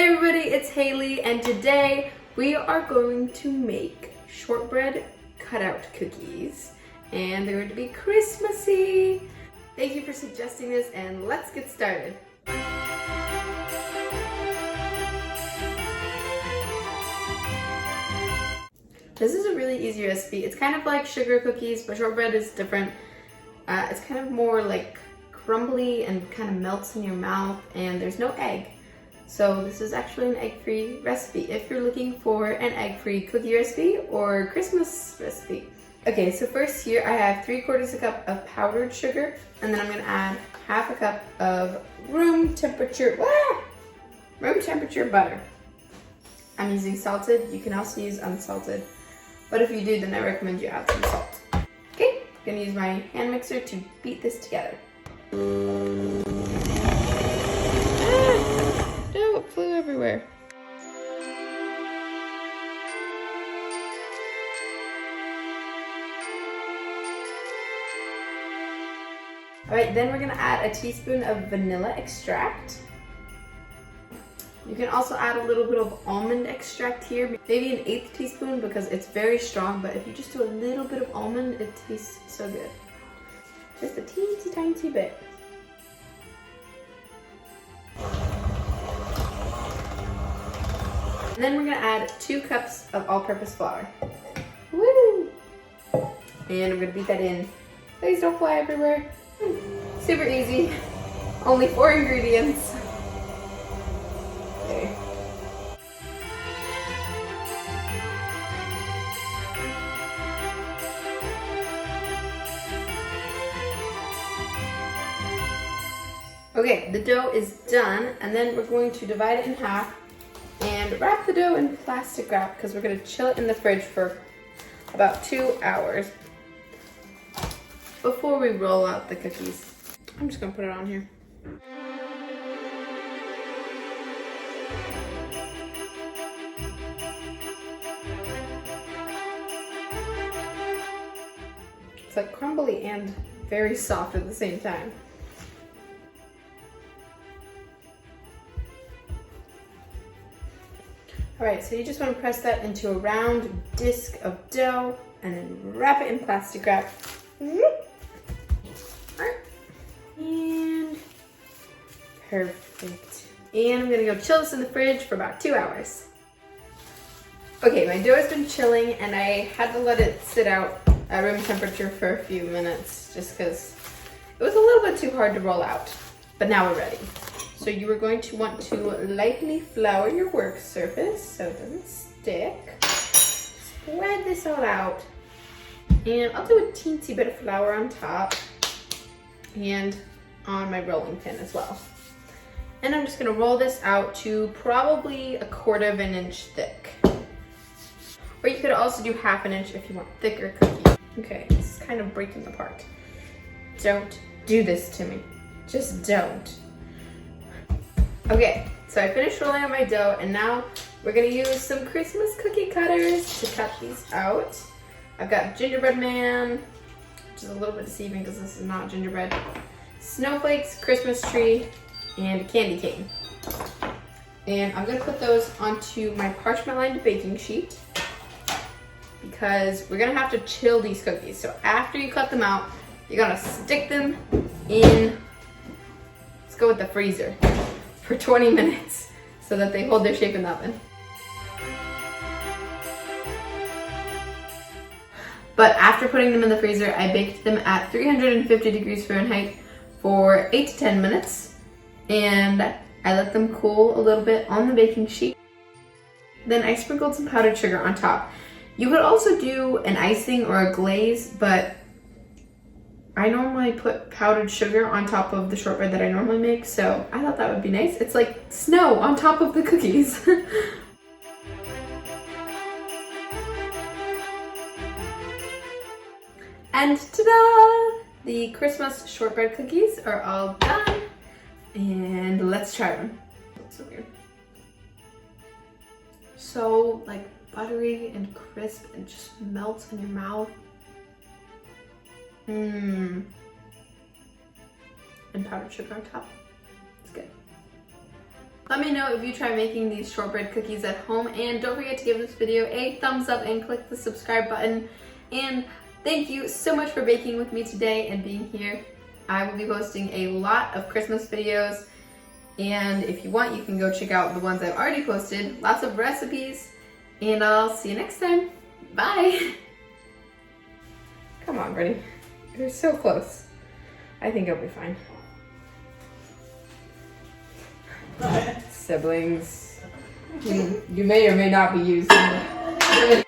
Hey everybody, it's Hailey, and today we are going to make shortbread cutout cookies, and they're going to be Christmassy. Thank you for suggesting this, and let's get started. This is a really easy recipe. It's kind of like sugar cookies, but shortbread is different. It's kind of more like crumbly and kind of melts in your mouth, and there's no egg. So this is actually an egg-free recipe if you're looking for an egg-free cookie recipe or Christmas recipe. Okay, so first here I have 3/4 cup of powdered sugar, and then I'm gonna add 1/2 cup of room temperature butter. I'm using salted. You can also use unsalted, but if you do, then I recommend you add some salt. Okay, I'm gonna use my hand mixer to beat this together. No, it flew everywhere. All right, then we're gonna add a teaspoon of vanilla extract. You can also add a little bit of almond extract here, maybe an 1/8 teaspoon because it's very strong, but if you just do a little bit of almond, it tastes so good. Just a teensy tiny bit. And then we're gonna add 2 cups of all-purpose flour. Woo! And I'm gonna beat that in. Please don't fly everywhere. Super easy. Only 4 ingredients. Okay. Okay, the dough is done, and then we're going to divide it in half and wrap the dough in plastic wrap because we're going to chill it in the fridge for about 2 hours before we roll out the cookies. I'm just going to put it on here. It's like crumbly and very soft at the same time. All right, so you just want to press that into a round disc of dough and then wrap it in plastic wrap. All right. And perfect. And I'm gonna go chill this in the fridge for about 2 hours. Okay, my dough has been chilling and I had to let it sit out at room temperature for a few minutes just because it was a little bit too hard to roll out. But now we're ready. So you are going to want to lightly flour your work surface so it doesn't stick. Spread this all out. And I'll do a teensy bit of flour on top and on my rolling pin as well. And I'm just gonna roll this out to probably 1/4 inch thick. Or you could also do 1/2 inch if you want thicker cookies. Okay, this is kind of breaking apart. Don't do this to me. Just don't. Okay, so I finished rolling out my dough, and now we're gonna use some Christmas cookie cutters to cut these out. I've got gingerbread man, which is a little bit deceiving because this is not gingerbread, snowflakes, Christmas tree, and a candy cane. And I'm gonna put those onto my parchment lined baking sheet because we're gonna have to chill these cookies. So after you cut them out, you're gonna stick them in, let's go with the freezer, for 20 minutes so that they hold their shape in the oven. But after putting them in the freezer, I baked them at 350 degrees Fahrenheit for 8 to 10 minutes. And I let them cool a little bit on the baking sheet. Then I sprinkled some powdered sugar on top. You could also do an icing or a glaze, but I normally put powdered sugar on top of the shortbread that I normally make, so I thought that would be nice. It's like snow on top of the cookies. And ta-da! The Christmas shortbread cookies are all done, and let's try them. Looks so weird. So like buttery and crisp and just melts in your mouth. And powdered sugar on top. It's good. Let let me know if you try making these shortbread cookies at home, and don't forget to give this video a thumbs up and click the subscribe button. And thank you so much for baking with me today and being here. I will be posting a lot of Christmas videos, and if you want, you can go check out the ones I've already posted. Lots of recipes, and I'll see you next time. Bye! Come on, Brittany. You're so close. I think it'll be fine. Siblings. You may or may not be using